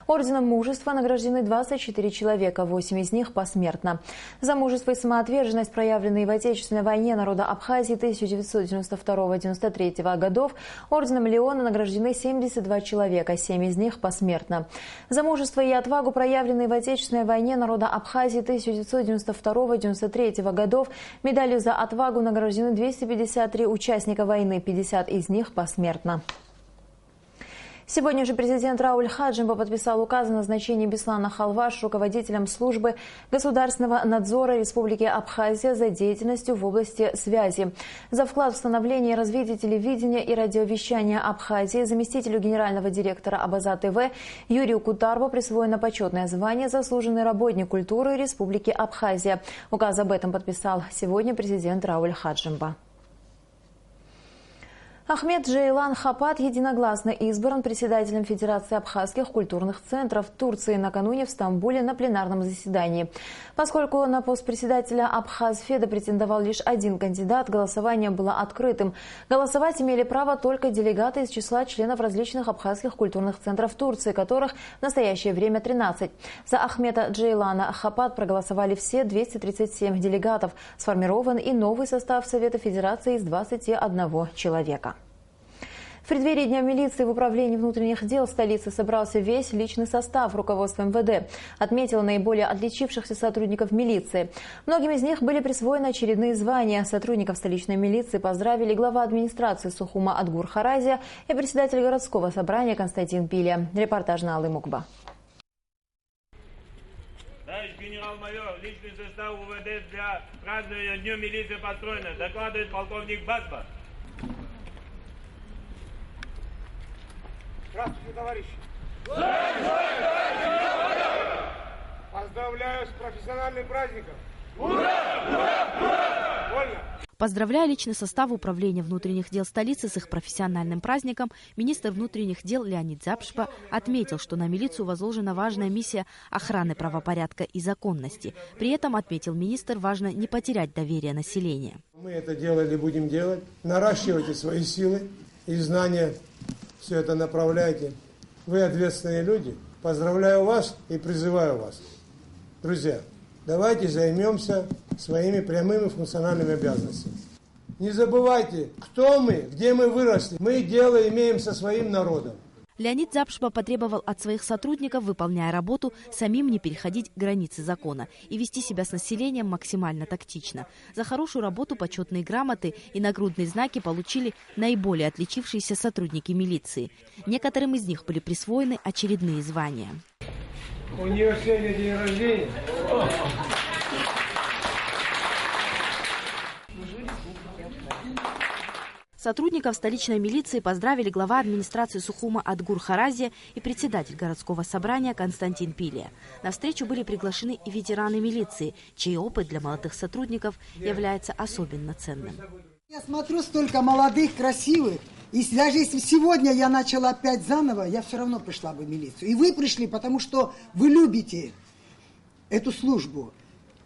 Орденом Мужества награждены 24 человека, 8 из них посмертно. За мужество и самоотверженность, проявленные в Отечественной войне народа Абхазии 1992-1993 годов, Орденом Леона награждены 72 человека, 7 из них посмертно. За мужество и отвагу, проявленные в Отечественной войне народа Абхазии 1992-1993 годов, медалью за отвагу награждены 253 участника войны, 50 из них посмертно. Сегодня же президент Рауль Хаджимба подписал указ о назначении Беслана Халваш руководителем службы государственного надзора Республики Абхазия за деятельностью в области связи. За вклад в становление и развитие телевидения и радиовещания Абхазии заместителю генерального директора Абаза ТВ Юрию Кутарбу присвоено почетное звание «Заслуженный работник культуры Республики Абхазия». Указ об этом подписал сегодня президент Рауль Хаджимба. Ахмед Джейлан Хапат единогласно избран председателем Федерации абхазских культурных центров Турции накануне в Стамбуле на пленарном заседании. Поскольку на пост председателя Абхазфеда претендовал лишь один кандидат, голосование было открытым. Голосовать имели право только делегаты из числа членов различных абхазских культурных центров Турции, которых в настоящее время 13. За Ахмеда Джейлана Хапат проголосовали все 237 делегатов. Сформирован и новый состав Совета Федерации из 21 человека. В преддверии Дня милиции в Управлении внутренних дел столицы собрался весь личный состав руководства МВД. Отметил наиболее отличившихся сотрудников милиции. Многим из них были присвоены очередные звания. Сотрудников столичной милиции поздравили глава администрации Сухума Адгур Харазия и председатель городского собрания Константин Пилия. Репортаж на Аллы Мукба. Товарищ генерал-майор, личный состав УВД для празднования Дня милиции построено. Докладывает полковник Басба. Здравствуйте, товарищи! Поздравляю с профессиональным праздником! Вольно! Поздравляя личный состав Управления внутренних дел столицы с их профессиональным праздником, министр внутренних дел Леонид Запшба отметил, что на милицию возложена важная миссия охраны правопорядка и законности. При этом, отметил министр, важно не потерять доверие населения. Мы это делали, будем делать. Наращивайте свои силы и знания. Все это направляйте. Вы ответственные люди. Поздравляю вас и призываю вас. Друзья, давайте займемся своими прямыми функциональными обязанностями. Не забывайте, кто мы, где мы выросли. Мы дело имеем со своим народом. Леонид Запшба потребовал от своих сотрудников, выполняя работу, самим не переходить границы закона и вести себя с населением максимально тактично. За хорошую работу почетные грамоты и нагрудные знаки получили наиболее отличившиеся сотрудники милиции. Некоторым из них были присвоены очередные звания. У нее сегодня день рождения. Сотрудников столичной милиции поздравили глава администрации Сухума Адгур Харазия и председатель городского собрания Константин Пилия. На встречу были приглашены и ветераны милиции, чей опыт для молодых сотрудников является особенно ценным. Я смотрю, столько молодых, красивых. И даже если сегодня я начала опять заново, я все равно пришла бы в милицию. И вы пришли, потому что вы любите эту службу.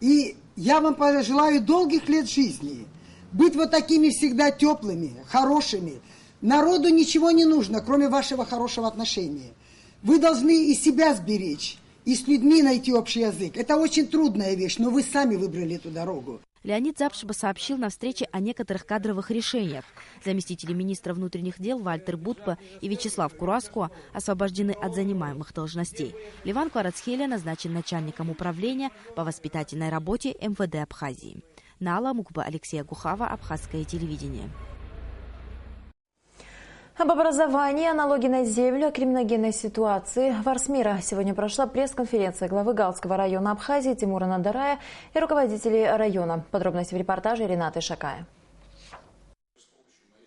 И я вам пожелаю долгих лет жизни. Быть вот такими всегда теплыми, хорошими. Народу ничего не нужно, кроме вашего хорошего отношения. Вы должны и себя сберечь, и с людьми найти общий язык. Это очень трудная вещь, но вы сами выбрали эту дорогу. Леонид Запшба сообщил на встрече о некоторых кадровых решениях. Заместители министра внутренних дел Вальтер Бутпа и Вячеслав Кураско освобождены от занимаемых должностей. Ливан Кварацхелия назначен начальником управления по воспитательной работе МВД Абхазии. Алла Мукба, Алексей Гухава, Абхазское телевидение. Об образовании, о налоге на землю, о криминогенной ситуации в Арсмира сегодня прошла пресс-конференция главы Галского района Абхазии Тимура Надарая и руководителей района. Подробности в репортаже Ренаты Шакая.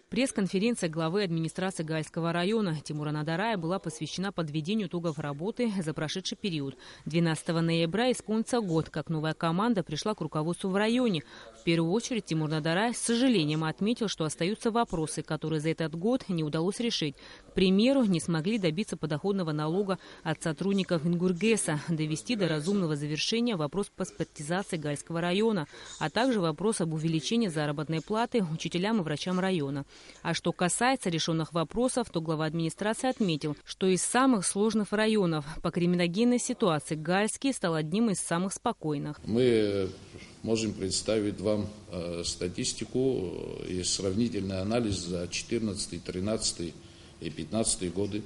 Пресс-конференция главы администрации Гальского района Тимура Надарая была посвящена подведению итогов работы за прошедший период. 12 ноября исполнится год, как новая команда пришла к руководству в районе. В первую очередь Тимур Надарая с сожалением отметил, что остаются вопросы, которые за этот год не удалось решить. К примеру, не смогли добиться подоходного налога от сотрудников Ингургеса, довести до разумного завершения вопрос паспортизации Гальского района, а также вопрос об увеличении заработной платы учителям и врачам района. А что касается решенных вопросов, то глава администрации отметил, что из самых сложных районов по криминогенной ситуации Гальский стал одним из самых спокойных. Мы можем представить вам статистику и сравнительный анализ за 2014, 2013 и 2015 годы.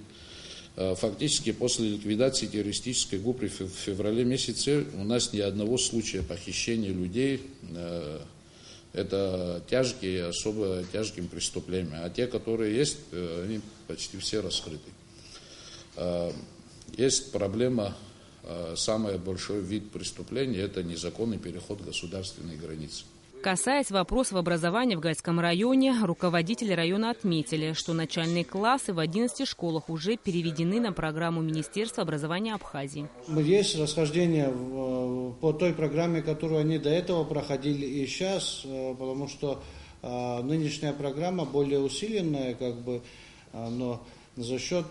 Фактически после ликвидации террористической группы в феврале месяце у нас ни одного случая похищения людей. Это тяжкие, особо тяжким преступлением. А те, которые есть, они почти все раскрыты. Есть проблема, самый большой вид преступления – это незаконный переход государственной границы. Касаясь вопросов образования в Гальском районе, руководители района отметили, что начальные классы в 11 школах уже переведены на программу Министерства образования Абхазии. Есть расхождение по той программе, которую они до этого проходили и сейчас, потому что нынешняя программа более усиленная, но за счет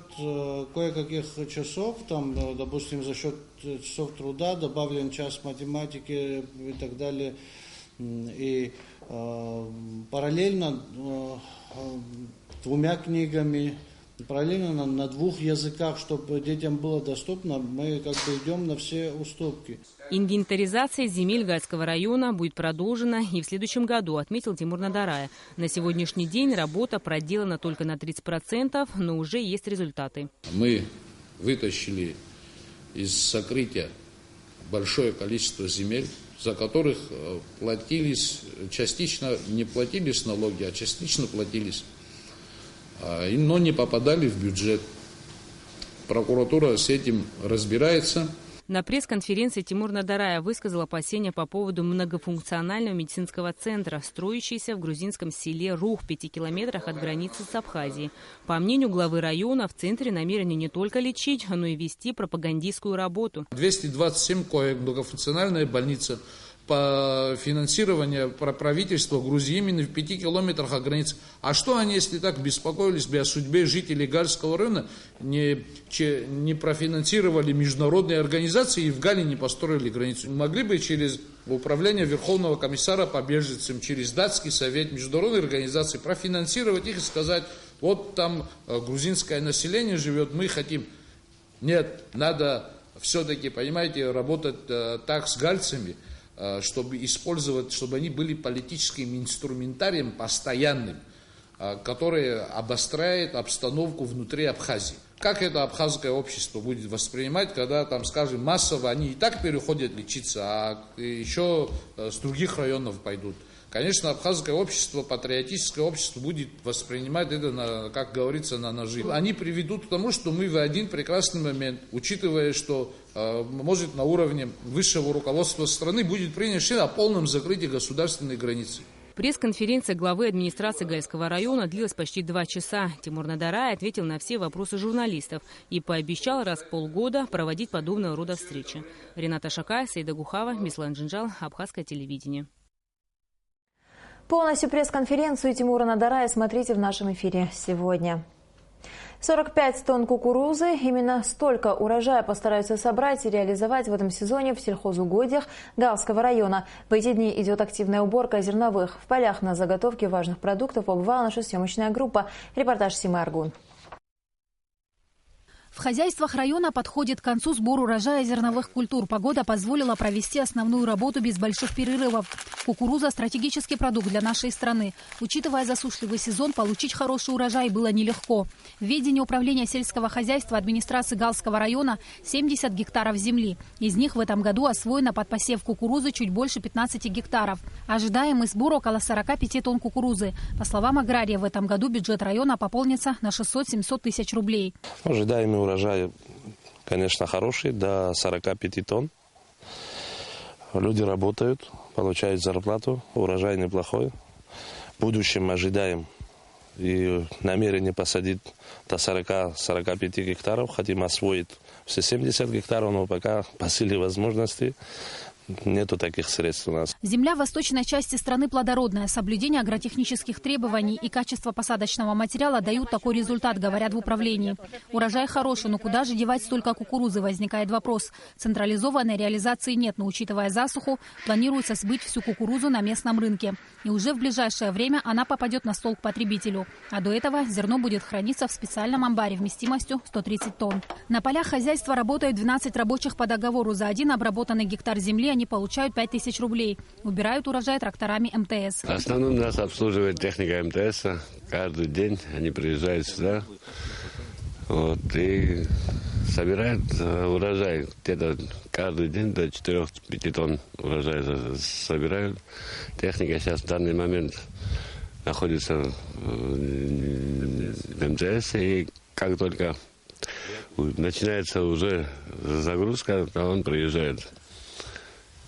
кое-каких часов, допустим, за счет часов труда добавлен час математики и так далее. И параллельно двумя книгами, параллельно на двух языках, чтобы детям было доступно, мы идем на все уступки. Инвентаризация земель Гальского района будет продолжена и в следующем году, отметил Тимур Надарая. На сегодняшний день работа проделана только на 30%, но уже есть результаты. Мы вытащили из сокрытия большое количество земель, за которых платились, частично не платились налоги, а частично платились, но не попадали в бюджет. Прокуратура с этим разбирается. На пресс-конференции Тимур Надарая высказал опасения по поводу многофункционального медицинского центра, строящегося в грузинском селе Рух, в 5 километрах от границы с Абхазией. По мнению главы района, в центре намерены не только лечить, но и вести пропагандистскую работу. 227 коек, многофункциональная больница. По финансированию правительства Грузии именно в 5 километрах от границы. А что они, если так беспокоились бы о судьбе жителей Гальского района, не профинансировали международные организации и в Гале не построили границу? Могли бы через управление Верховного комиссара по беженцам, через датский совет международной организации профинансировать их и сказать, вот там грузинское население живет, мы хотим. Нет, надо все-таки, понимаете, работать так с гальцами, чтобы использовать, чтобы они были политическим инструментарием постоянным, который обостряет обстановку внутри Абхазии. Как это абхазское общество будет воспринимать, когда там, скажем, массово они и так переходят лечиться, а еще с других районов пойдут? Конечно, абхазское общество, патриотическое общество будет воспринимать это, как говорится, на ножи. Они приведут к тому, что мы в один прекрасный момент, учитывая, что может на уровне высшего руководства страны будет принято решение о полном закрытии государственной границы. Пресс-конференция главы администрации Гальского района длилась почти 2 часа. Тимур Надарай ответил на все вопросы журналистов и пообещал раз в полгода проводить подобного рода встречи. Рената Шакай, Саида Гухава, Беслан Джинджал, Абхазское телевидение. Полностью пресс-конференцию Тимура Надарая смотрите в нашем эфире сегодня. 45 тонн кукурузы. Именно столько урожая постараются собрать и реализовать в этом сезоне в сельхозугодьях Гальского района. В эти дни идет активная уборка зерновых. В полях на заготовке важных продуктов побывала наша съемочная группа. Репортаж Симы Аргун. В хозяйствах района подходит к концу сбор урожая зерновых культур. Погода позволила провести основную работу без больших перерывов. Кукуруза – стратегический продукт для нашей страны. Учитывая засушливый сезон, получить хороший урожай было нелегко. В ведении управления сельского хозяйства администрации Гальского района 70 гектаров земли. Из них в этом году освоено под посев кукурузы чуть больше 15 гектаров. Ожидаемый сбор около 45 тонн кукурузы. По словам агрария, в этом году бюджет района пополнится на 600-700 тысяч рублей. Ожидаемый урожай, конечно, хороший, до 45 тонн. Люди работают, получают зарплату, урожай неплохой. В будущем ожидаем и намерение посадить до 40-45 гектаров. Хотим освоить все 70 гектаров, но пока по силе возможностей нету таких средств у нас. Земля в восточной части страны плодородная. Соблюдение агротехнических требований и качество посадочного материала дают такой результат, говорят в управлении. Урожай хороший, но куда же девать столько кукурузы, возникает вопрос. Централизованной реализации нет, но учитывая засуху, планируется сбыть всю кукурузу на местном рынке. И уже в ближайшее время она попадет на стол к потребителю. А до этого зерно будет храниться в специальном амбаре вместимостью 130 тонн. На полях хозяйства работают 12 рабочих по договору. За один обработанный гектар земли они получают 5000 рублей. Убирают урожай тракторами МТС. В основном нас обслуживает техника МТС. Каждый день они приезжают сюда и собирают урожай. Где-то каждый день до 4-5 тонн урожая собирают. Техника сейчас в данный момент находится в МТС. И как только начинается уже загрузка, то он приезжает.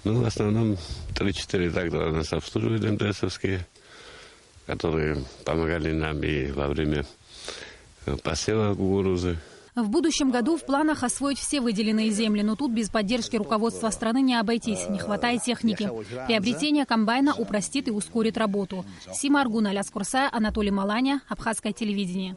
В основном 3-4 трактора нас обслуживают МТСовские, которые помогали нам и во время посева кукурузы. В будущем году в планах освоить все выделенные земли, но тут без поддержки руководства страны не обойтись. Не хватает техники. Приобретение комбайна упростит и ускорит работу. Сима Аргун, Аляс Курсая, Анатолий Маланя, Абхазское телевидение.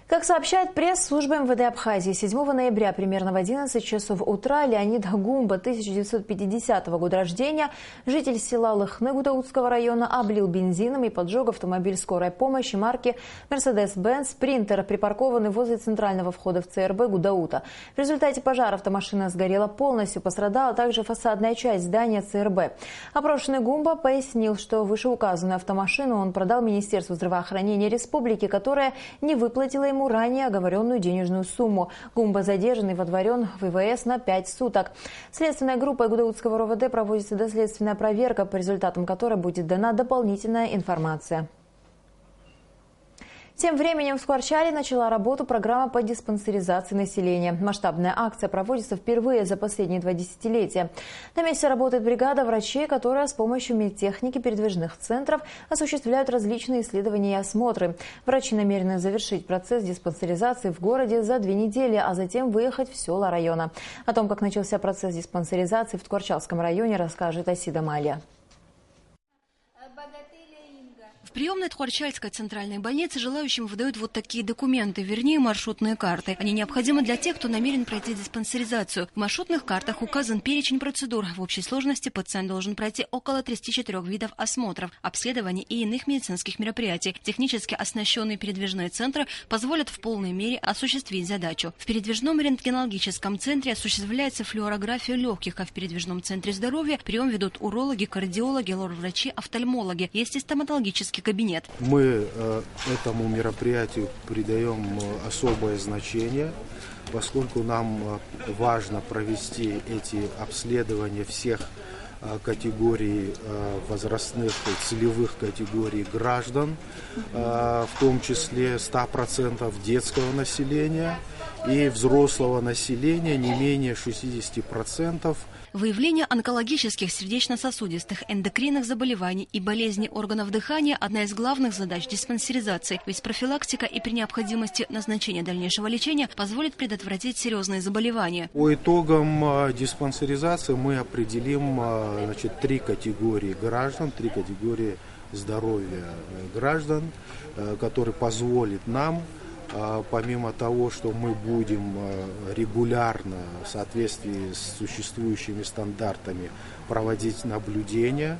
Как сообщает пресс-служба МВД Абхазии, 7 ноября примерно в 11 часов утра Леонид Гумба, 1950 года рождения, житель села Лыхны Гудаутского района, облил бензином и поджег автомобиль скорой помощи марки Mercedes-Benz Sprinter, припаркованный возле центрального входа в ЦРБ Гудаута. В результате пожара автомашина сгорела полностью, пострадала также фасадная часть здания ЦРБ. Опрошенный Гумба пояснил, что вышеуказанную автомашину он продал Министерству здравоохранения республики, которое не выплатило ему ранее оговоренную денежную сумму. Гумба задержан и водворен в ИВС на 5 суток. Следственной группой Гудаутского РОВД проводится доследственная проверка, по результатам которой будет дана дополнительная информация. Тем временем в Скворчале начала работу программа по диспансеризации населения. Масштабная акция проводится впервые за последние 2 десятилетия. На месте работает бригада врачей, которая с помощью медтехники передвижных центров осуществляют различные исследования и осмотры. Врачи намерены завершить процесс диспансеризации в городе за 2 недели, а затем выехать в села района. О том, как начался процесс диспансеризации в Скворчалском районе, расскажет Асида Малия. В приемной Тхуарчальской центральной больницы желающим выдают вот такие документы, вернее маршрутные карты. Они необходимы для тех, кто намерен пройти диспансеризацию. В маршрутных картах указан перечень процедур. В общей сложности пациент должен пройти около 34 видов осмотров, обследований и иных медицинских мероприятий. Технически оснащенные передвижные центры позволят в полной мере осуществить задачу. В передвижном рентгенологическом центре осуществляется флюорография легких, а в передвижном центре здоровья прием ведут урологи, кардиологи, лор-врачи, офтальмологи. Есть и стоматологический кабинет. Мы этому мероприятию придаем особое значение, поскольку нам важно провести эти обследования всех категорий возрастных и целевых категорий граждан, в том числе 100% детского населения и взрослого населения не менее 60%. Выявление онкологических, сердечно-сосудистых, эндокринных заболеваний и болезней органов дыхания – одна из главных задач диспансеризации. Ведь профилактика и при необходимости назначения дальнейшего лечения позволит предотвратить серьезные заболевания. По итогам диспансеризации мы определим 3 категории граждан, 3 категории здоровья граждан, которые позволят нам, помимо того, что мы будем регулярно в соответствии с существующими стандартами проводить наблюдение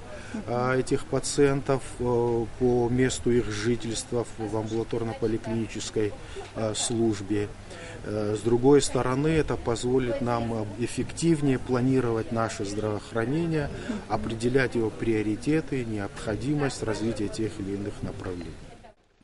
этих пациентов по месту их жительства в амбулаторно-поликлинической службе. С другой стороны, это позволит нам эффективнее планировать наше здравоохранение, определять его приоритеты, необходимость развития тех или иных направлений.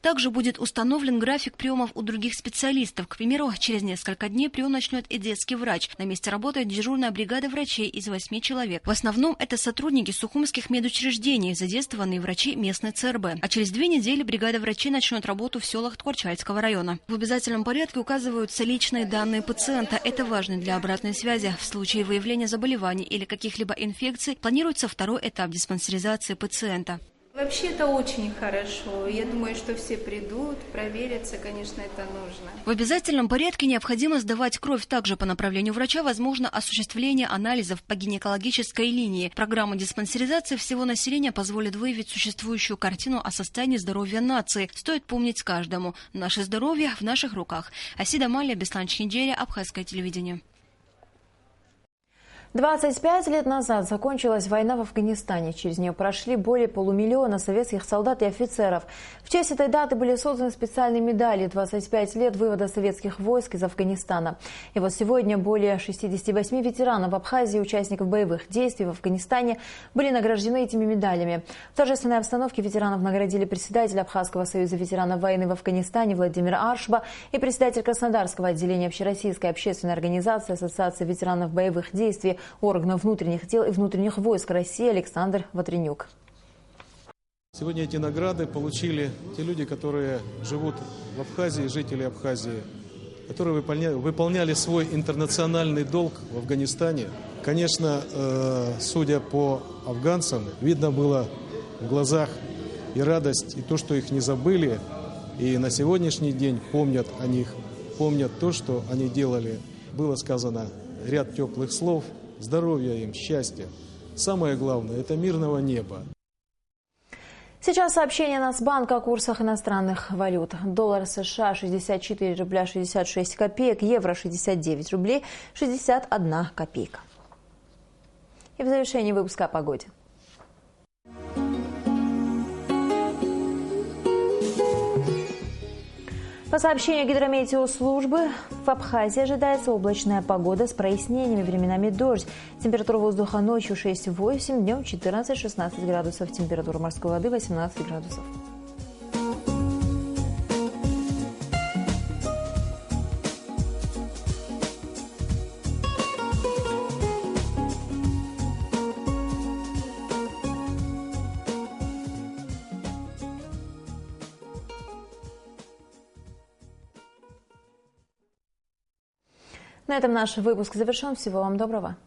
Также будет установлен график приемов у других специалистов. К примеру, через несколько дней прием начнет и детский врач. На месте работает дежурная бригада врачей из 8 человек. В основном это сотрудники сухумских медучреждений, задействованные врачи местной ЦРБ. А через 2 недели бригада врачей начнет работу в селах Тхуарчальского района. В обязательном порядке указываются личные данные пациента. Это важно для обратной связи. В случае выявления заболеваний или каких-либо инфекций планируется 2-й этап диспансеризации пациента. Вообще это очень хорошо. Я думаю, что все придут, проверятся, конечно, это нужно. В обязательном порядке необходимо сдавать кровь. Также по направлению врача возможно осуществление анализов по гинекологической линии. Программа диспансеризации всего населения позволит выявить существующую картину о состоянии здоровья нации. Стоит помнить каждому. Наше здоровье в наших руках. Асида Малия, Беслан Чинджери, Абхазское телевидение. 25 лет назад закончилась война в Афганистане. Через нее прошли более полумиллиона советских солдат и офицеров. В честь этой даты были созданы специальные медали «25 лет вывода советских войск из Афганистана». И вот сегодня более 68 ветеранов Абхазии, участников боевых действий в Афганистане, были награждены этими медалями. В торжественной обстановке ветеранов наградили председатель Абхазского союза ветеранов войны в Афганистане Владимир Аршба и председатель Краснодарского отделения Общероссийской общественной организации Ассоциации ветеранов боевых действий органов внутренних дел и внутренних войск России Александр Ватренюк. Сегодня эти награды получили те люди, которые живут в Абхазии, жители Абхазии, которые выполняли свой интернациональный долг в Афганистане. Конечно, судя по афганцам, видно было в глазах и радость, и то, что их не забыли, и на сегодняшний день помнят о них, помнят то, что они делали. Было сказано ряд теплых слов. Здоровья им, счастья. Самое главное – это мирного неба. Сейчас сообщение Нацбанка о курсах иностранных валют. Доллар США 64 рубля 66 копеек, евро 69 рублей 61 копейка. И в завершении выпуска о погоде. По сообщению гидрометеослужбы, в Абхазии ожидается облачная погода с прояснениями, временами дождь. Температура воздуха ночью 6-8, днем 14-16 градусов. Температура морской воды 18 градусов. На этом наш выпуск завершен. Всего вам доброго.